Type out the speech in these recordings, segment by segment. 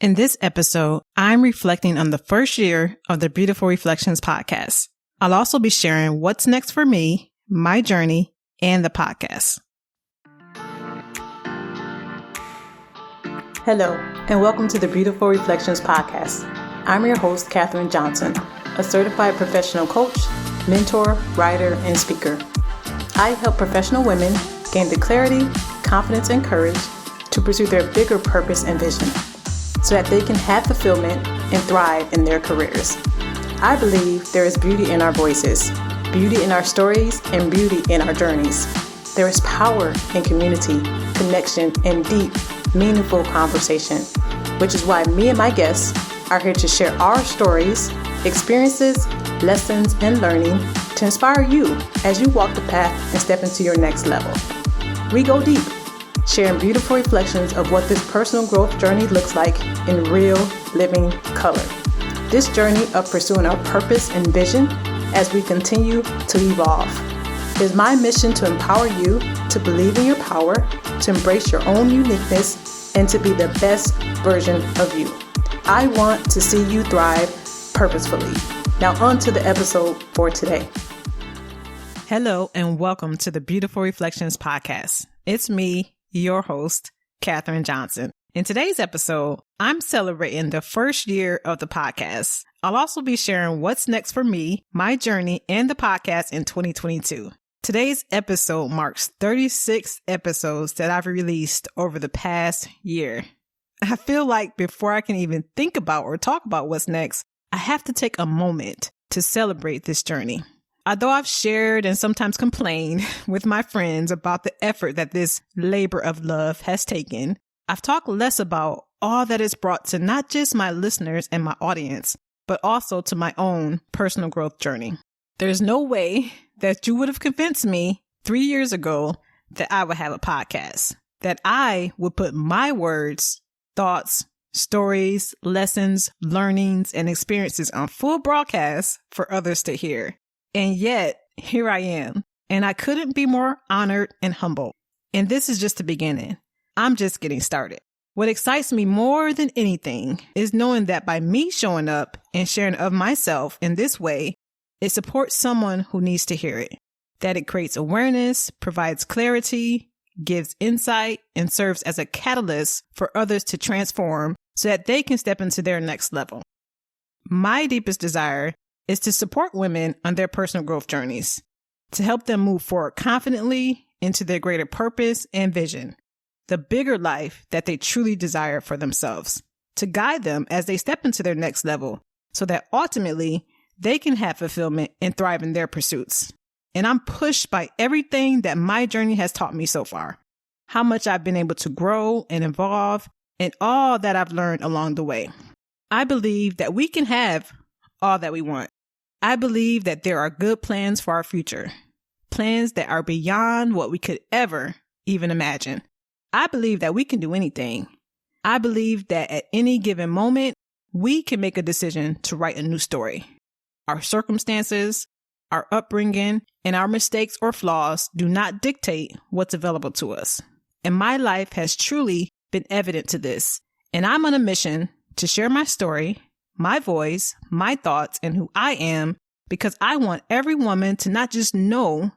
In this episode, I'm reflecting on the first year of the Beautiful Reflections podcast. I'll also be sharing what's next for me, my journey, and the podcast. Hello, and welcome to the Beautiful Reflections podcast. I'm your host, Katherine Johnson, a certified professional coach, mentor, writer, and speaker. I help professional women gain the clarity, confidence, and courage to pursue their bigger purpose and vision, so that they can have fulfillment and thrive in their careers. I believe there is beauty in our voices, beauty in our stories, and beauty in our journeys. There is power in community, connection, and deep, meaningful conversation, which is why me and my guests are here to share our stories, experiences, lessons, and learning to inspire you as you walk the path and step into your next level. We go deep, sharing beautiful reflections of what this personal growth journey looks like in real, living color. This journey of pursuing our purpose and vision as we continue to evolve. It is my mission to empower you to believe in your power, to embrace your own uniqueness, and to be the best version of you. I want to see you thrive purposefully. Now on to the episode for today. Hello, and welcome to the Beautiful Reflections podcast. It's me, your host, Katherine Johnson. In today's episode, I'm celebrating the first year of the podcast. I'll also be sharing what's next for me, my journey, and the podcast in 2022. Today's episode marks 36 episodes that I've released over the past year. I feel like before I can even think about or talk about what's next, I have to take a moment to celebrate this journey. Although I've shared and sometimes complained with my friends about the effort that this labor of love has taken, I've talked less about all that it's brought to not just my listeners and my audience, but also to my own personal growth journey. There's no way that you would have convinced me 3 years ago that I would have a podcast, that I would put my words, thoughts, stories, lessons, learnings, and experiences on full broadcast for others to hear. And yet, here I am, and I couldn't be more honored and humbled. And this is just the beginning. I'm just getting started. What excites me more than anything is knowing that by me showing up and sharing of myself in this way, it supports someone who needs to hear it, that it creates awareness, provides clarity, gives insight, and serves as a catalyst for others to transform so that they can step into their next level. My deepest desire is to support women on their personal growth journeys, to help them move forward confidently into their greater purpose and vision, the bigger life that they truly desire for themselves, to guide them as they step into their next level so that ultimately they can have fulfillment and thrive in their pursuits. And I'm pushed by everything that my journey has taught me so far, how much I've been able to grow and evolve, and all that I've learned along the way. I believe that we can have all that we want. I believe that there are good plans for our future, plans that are beyond what we could ever even imagine. I believe that we can do anything. I believe that at any given moment, we can make a decision to write a new story. Our circumstances, our upbringing, and our mistakes or flaws do not dictate what's available to us. And my life has truly been evident to this. And I'm on a mission to share my story, my voice, my thoughts, and who I am, because I want every woman to not just know,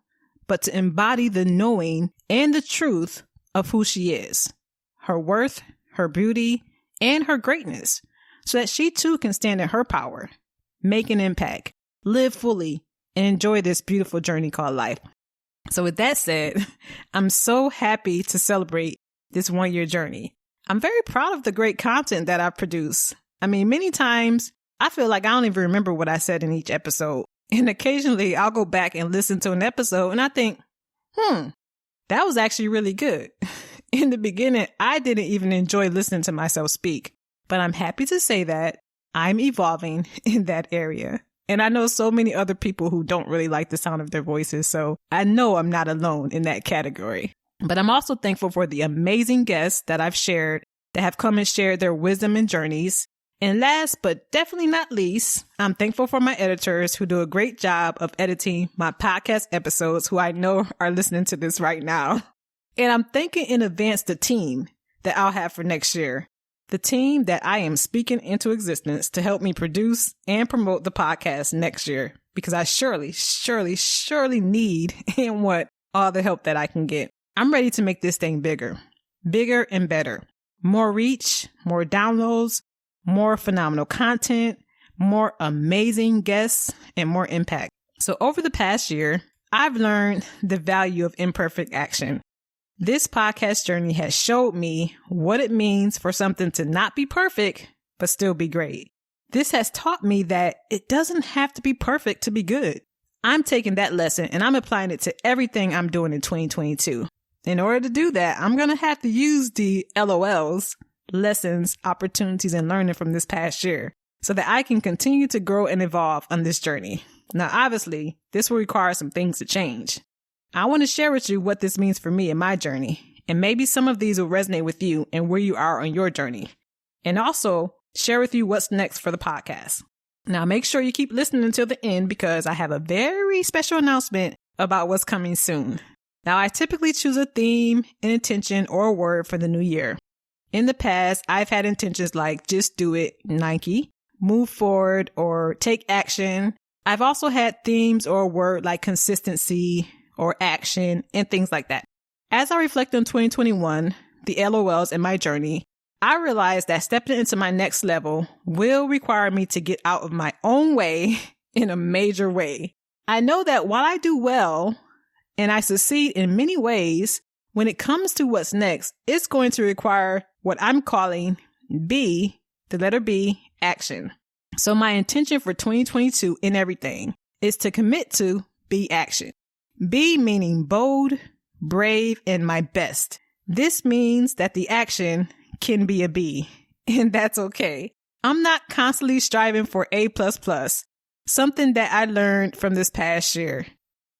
but to embody the knowing and the truth of who she is, her worth, her beauty, and her greatness, so that she too can stand in her power, make an impact, live fully, and enjoy this beautiful journey called life. So with that said, I'm so happy to celebrate this 1-year journey. I'm very proud of the great content that I've produced. I mean, many times I feel like I don't even remember what I said in each episode. And occasionally I'll go back and listen to an episode and I think, that was actually really good. In the beginning, I didn't even enjoy listening to myself speak, but I'm happy to say that I'm evolving in that area. And I know so many other people who don't really like the sound of their voices, so I know I'm not alone in that category. But I'm also thankful for the amazing guests that I've shared that have come and shared their wisdom and journeys. And last but definitely not least, I'm thankful for my editors who do a great job of editing my podcast episodes, who I know are listening to this right now. And I'm thanking in advance the team that I'll have for next year. the team that I am speaking into existence to help me produce and promote the podcast next year, because I surely need and want all the help that I can get. I'm ready to make this thing bigger and better. More reach, more downloads, more phenomenal content, more amazing guests, and more impact. So over the past year, I've learned the value of imperfect action. This podcast journey has showed me what it means for something to not be perfect, but still be great. This has taught me that it doesn't have to be perfect to be good. I'm taking that lesson and I'm applying it to everything I'm doing in 2022. In order to do that, I'm going to have to use the LOLs, lessons, opportunities, and learning from this past year so that I can continue to grow and evolve on this journey. Now, obviously, this will require some things to change. I want to share with you what this means for me in my journey, and maybe some of these will resonate with you and where you are on your journey, and also share with you what's next for the podcast. Now, make sure you keep listening until the end because I have a very special announcement about what's coming soon. Now, I typically choose a theme, an intention, or a word for the new year. In the past, I've had intentions like just do it, Nike, move forward, or take action. I've also had themes or a word like consistency or action and things like that. As I reflect on 2021, the LOLs in my journey, I realized that stepping into my next level will require me to get out of my own way in a major way. I know that while I do well and I succeed in many ways, when it comes to what's next, it's going to require what I'm calling B, the letter B, action. So my intention for 2022 in everything is to commit to B action. B meaning bold, brave, and my best. This means that the action can be a B, and that's okay. I'm not constantly striving for A++, something that I learned from this past year.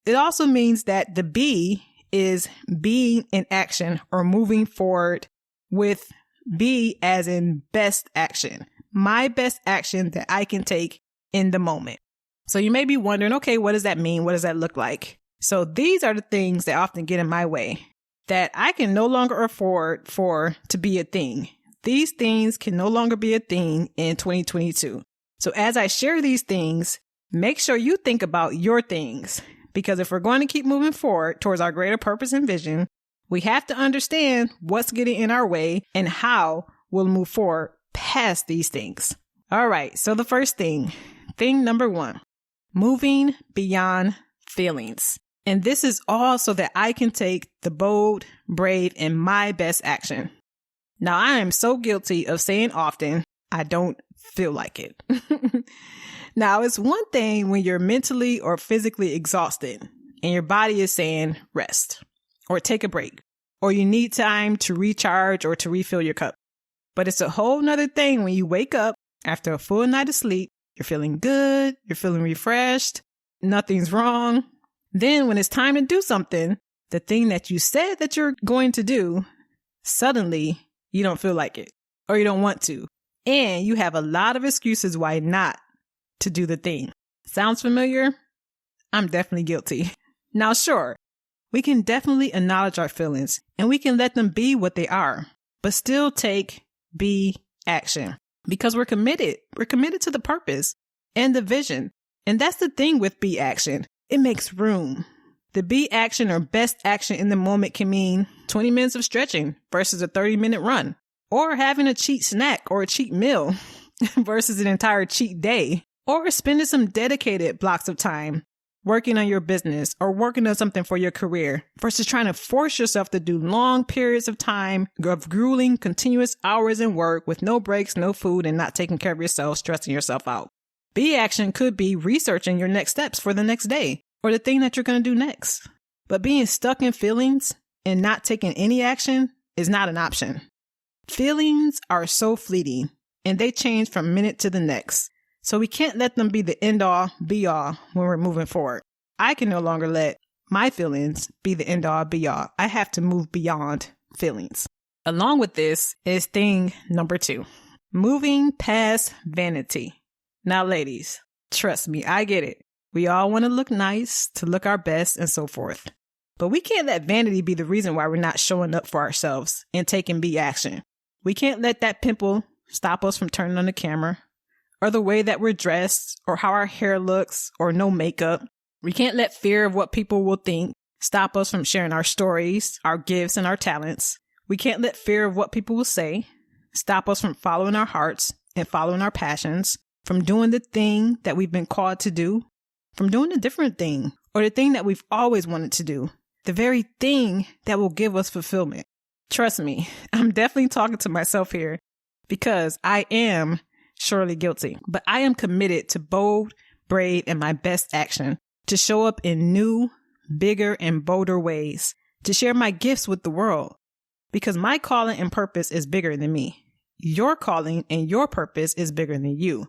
It also means that the B is being in action or moving forward with B as in best action. My best action that I can take in the moment. So you may be wondering, okay, what does that mean? What does that look like? So these are the things that often get in my way that I can no longer afford for to be a thing. These things can no longer be a thing in 2022. So as I share these things, make sure you think about your things, because if we're going to keep moving forward towards our greater purpose and vision, we have to understand what's getting in our way and how we'll move forward past these things. All right. So the first thing number 1, moving beyond feelings. And this is all so that I can take the bold, brave, and my best action. Now, I am so guilty of saying often, I don't feel like it. Now, it's one thing when you're mentally or physically exhausted and your body is saying rest or take a break, or you need time to recharge or to refill your cup. But it's a whole nother thing when you wake up after a full night of sleep, you're feeling good, you're feeling refreshed, nothing's wrong. Then when it's time to do something, the thing that you said that you're going to do, suddenly you don't feel like it or you don't want to. And you have a lot of excuses why not to do the thing. Sounds familiar? I'm definitely guilty. Now, sure, we can definitely acknowledge our feelings and we can let them be what they are, but still take B action because we're committed. We're committed to the purpose and the vision. And that's the thing with B action. It makes room. The B action or best action in the moment can mean 20 minutes of stretching versus a 30-minute run, or having a cheat snack or a cheat meal versus an entire cheat day, or spending some dedicated blocks of time working on your business or working on something for your career versus trying to force yourself to do long periods of time of grueling, continuous hours in work with no breaks, no food, and not taking care of yourself, stressing yourself out. B action could be researching your next steps for the next day or the thing that you're going to do next. But being stuck in feelings and not taking any action is not an option. Feelings are so fleeting and they change from minute to the next. So we can't let them be the end all be all when we're moving forward. I can no longer let my feelings be the end all be all. I have to move beyond feelings. Along with this is thing number 2, moving past vanity. Now, ladies, trust me, I get it. We all want to look nice, to look our best, and so forth. But we can't let vanity be the reason why we're not showing up for ourselves and taking B action. We can't let that pimple stop us from turning on the camera, or the way that we're dressed, or how our hair looks, or no makeup. We can't let fear of what people will think stop us from sharing our stories, our gifts, and our talents. We can't let fear of what people will say stop us from following our hearts and following our passions, from doing the thing that we've been called to do, from doing a different thing, or the thing that we've always wanted to do, the very thing that will give us fulfillment. Trust me, I'm definitely talking to myself here because I am surely guilty, but I am committed to bold, brave, and my best action, to show up in new, bigger, and bolder ways, to share my gifts with the world, because my calling and purpose is bigger than me. Your calling and your purpose is bigger than you.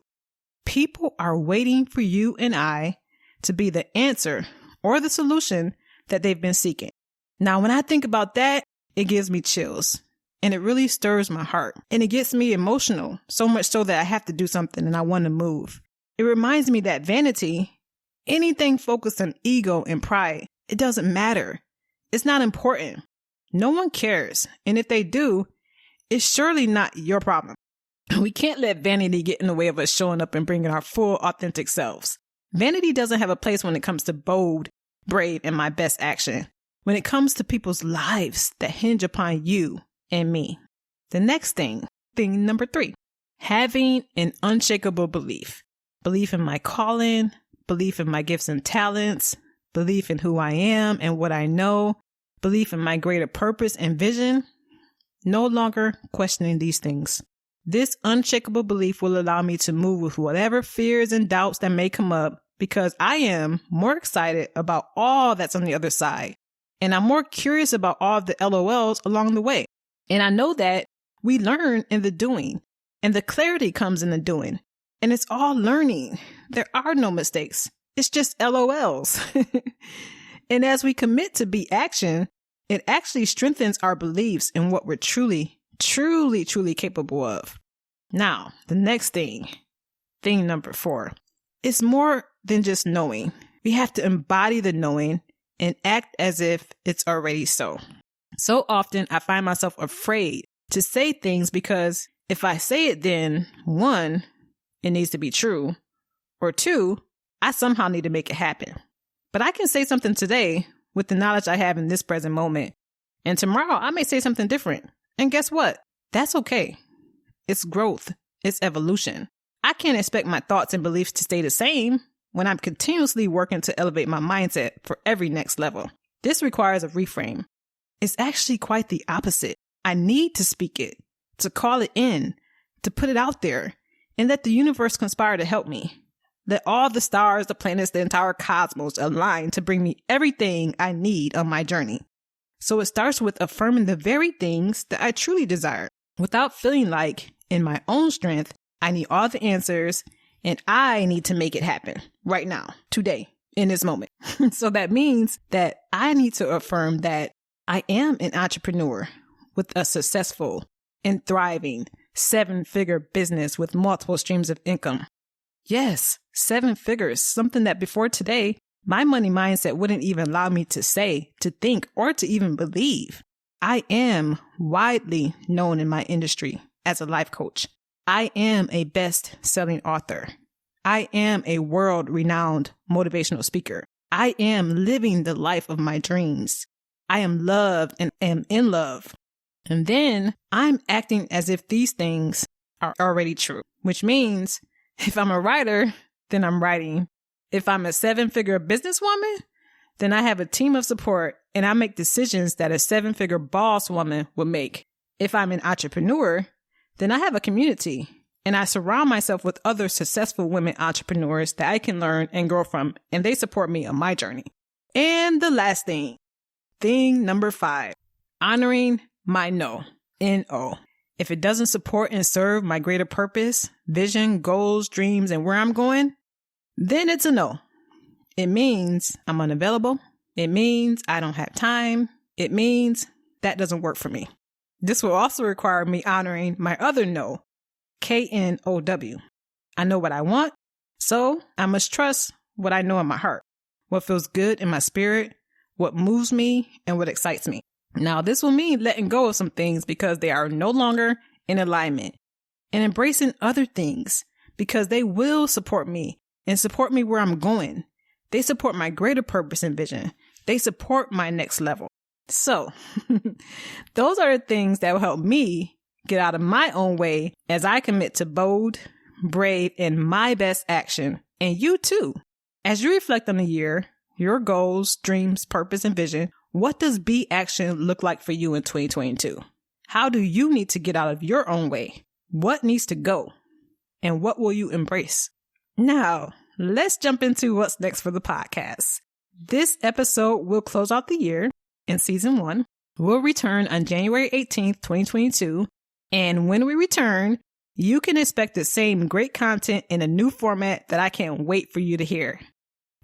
People are waiting for you and I to be the answer or the solution that they've been seeking. Now, when I think about that, it gives me chills, and it really stirs my heart, and it gets me emotional, so much so that I have to do something and I want to move. It reminds me that vanity, anything focused on ego and pride, it doesn't matter. It's not important. No one cares. And if they do, it's surely not your problem. We can't let vanity get in the way of us showing up and bringing our full, authentic selves. Vanity doesn't have a place when it comes to bold, brave, and my best action. When it comes to people's lives that hinge upon you and me. The next thing number 3, having an unshakable belief. Belief in my calling, belief in my gifts and talents, belief in who I am and what I know, belief in my greater purpose and vision. No longer questioning these things. This unshakable belief will allow me to move with whatever fears and doubts that may come up, because I am more excited about all that's on the other side. And I'm more curious about all of the LOLs along the way. And I know that we learn in the doing, and the clarity comes in the doing. And it's all learning. There are no mistakes. It's just LOLs. And as we commit to be action, it actually strengthens our beliefs in what we're truly capable of. Now, the next thing number 4, it's more than just knowing. We have to embody the knowing and act as if it's already so. So often I find myself afraid to say things because if I say it, then 1, it needs to be true, or 2, I somehow need to make it happen. But I can say something today with the knowledge I have in this present moment, and tomorrow I may say something different. And guess what? That's okay. It's growth. It's evolution. I can't expect my thoughts and beliefs to stay the same when I'm continuously working to elevate my mindset for every next level. This requires a reframe. It's actually quite the opposite. I need to speak it, to call it in, to put it out there, and let the universe conspire to help me. Let all the stars, the planets, the entire cosmos align to bring me everything I need on my journey. So it starts with affirming the very things that I truly desire, without feeling like, in my own strength, I need all the answers and I need to make it happen right now, today, in this moment. So that means that I need to affirm that I am an entrepreneur with a successful and thriving 7-figure business with multiple streams of income. Yes, 7 figures, something that before today, my money mindset wouldn't even allow me to say, to think, or to even believe. I am widely known in my industry as a life coach. I am a best-selling author. I am a world-renowned motivational speaker. I am living the life of my dreams. I am loved and am in love. And then I'm acting as if these things are already true, which means if I'm a writer, then I'm writing. If I'm a 7-figure businesswoman, then I have a team of support and I make decisions that a 7-figure boss woman would make. If I'm an entrepreneur, then I have a community and I surround myself with other successful women entrepreneurs that I can learn and grow from, and they support me on my journey. And the last thing number 5, honoring my no, N-O. If it doesn't support and serve my greater purpose, vision, goals, dreams, and where I'm going, then it's a no. It means I'm unavailable. It means I don't have time. It means that doesn't work for me. This will also require me honoring my other no, K-N-O-W. I know what I want, so I must trust what I know in my heart, what feels good in my spirit, what moves me, and what excites me. Now, this will mean letting go of some things because they are no longer in alignment and embracing other things because they will support me and support me where I'm going. They support my greater purpose and vision. They support my next level. So those are the things that will help me get out of my own way as I commit to bold, brave, and my best action. And you too. As you reflect on the year, your goals, dreams, purpose, and vision, what does be action look like for you in 2022? How do you need to get out of your own way? What needs to go? And what will you embrace? Now, let's jump into what's next for the podcast. This episode will close out the year in season 1. We'll return on January 18th, 2022. And when we return, you can expect the same great content in a new format that I can't wait for you to hear.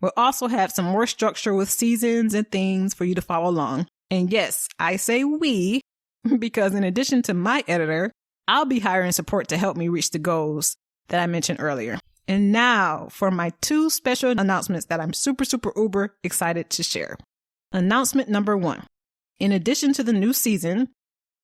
We'll also have some more structure with seasons and themes for you to follow along. And yes, I say we, because in addition to my editor, I'll be hiring support to help me reach the goals that I mentioned earlier. And now for my 2 special announcements that I'm super uber excited to share. Announcement number 1. In addition to the new season,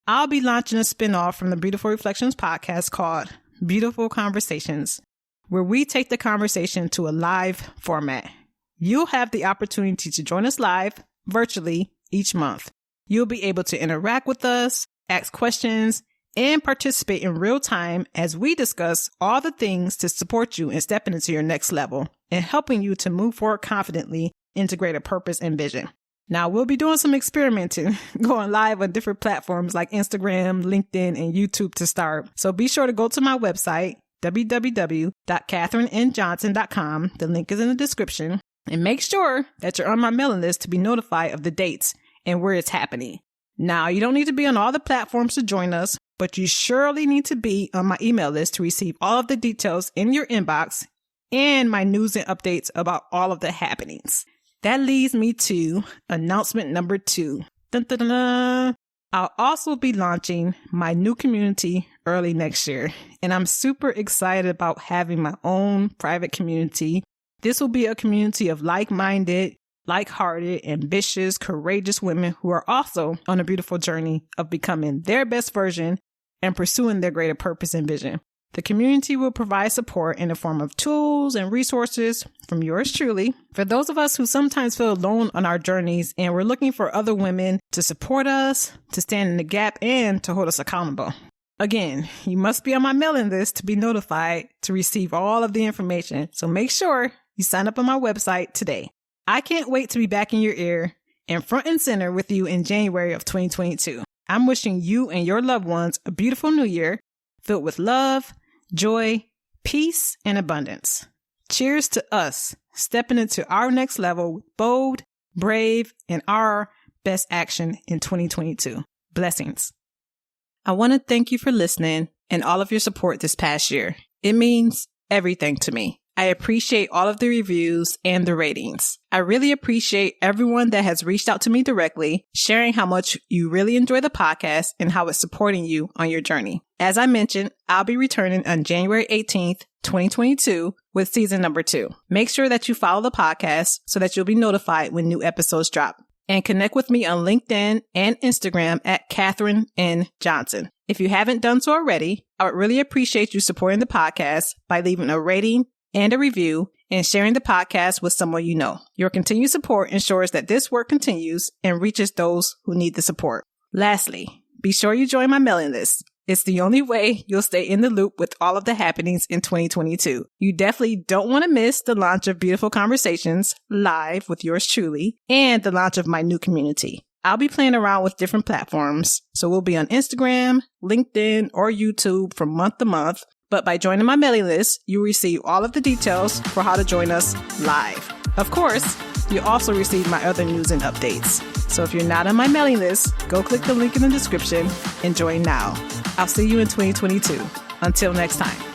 I'll be launching a spinoff from the Beautiful Reflections podcast called Beautiful Conversations, where we take the conversation to a live format. You'll have the opportunity to join us live, virtually, each month. You'll be able to interact with us, ask questions, and participate in real time as we discuss all the things to support you in stepping into your next level and helping you to move forward confidently into greater purpose and vision. Now, we'll be doing some experimenting, going live on different platforms like Instagram, LinkedIn, and YouTube to start. So be sure to go to my website, www.katherinenjohnson.com. The link is in the description. And make sure that you're on my mailing list to be notified of the dates and where it's happening. Now, you don't need to be on all the platforms to join us, but you surely need to be on my email list to receive all of the details in your inbox and my news and updates about all of the happenings. That leads me to announcement number 2. Dun, dun, dun, dun. I'll also be launching my new community early next year, and I'm super excited about having my own private community. This will be a community of like-minded, like-hearted, ambitious, courageous women who are also on a beautiful journey of becoming their best version and pursuing their greater purpose and vision. The community will provide support in the form of tools and resources from yours truly. For those of us who sometimes feel alone on our journeys and we're looking for other women to support us, to stand in the gap, and to hold us accountable. Again, you must be on my mailing list to be notified to receive all of the information. So make sure you sign up on my website today. I can't wait to be back in your ear and front and center with you in January of 2022. I'm wishing you and your loved ones a beautiful new year filled with love, joy, peace, and abundance. Cheers to us stepping into our next level with bold, brave, and our best action in 2022. Blessings. I want to thank you for listening and all of your support this past year. It means everything to me. I appreciate all of the reviews and the ratings. I really appreciate everyone that has reached out to me directly, sharing how much you really enjoy the podcast and how it's supporting you on your journey. As I mentioned, I'll be returning on January 18th, 2022 with season number 2. Make sure that you follow the podcast so that you'll be notified when new episodes drop. And connect with me on LinkedIn and Instagram at Katherine N Johnson. If you haven't done so already, I would really appreciate you supporting the podcast by leaving a rating and a review and sharing the podcast with someone you know. Your continued support ensures that this work continues and reaches those who need the support. Lastly, be sure you join my mailing list. It's the only way you'll stay in the loop with all of the happenings in 2022. You definitely don't want to miss the launch of Beautiful Conversations live with yours truly and the launch of my new community. I'll be playing around with different platforms, so we'll be on Instagram, LinkedIn, or YouTube from month to month. But by joining my mailing list, you receive all of the details for how to join us live. Of course, you also receive my other news and updates. So if you're not on my mailing list, go click the link in the description and join now. I'll see you in 2022. Until next time.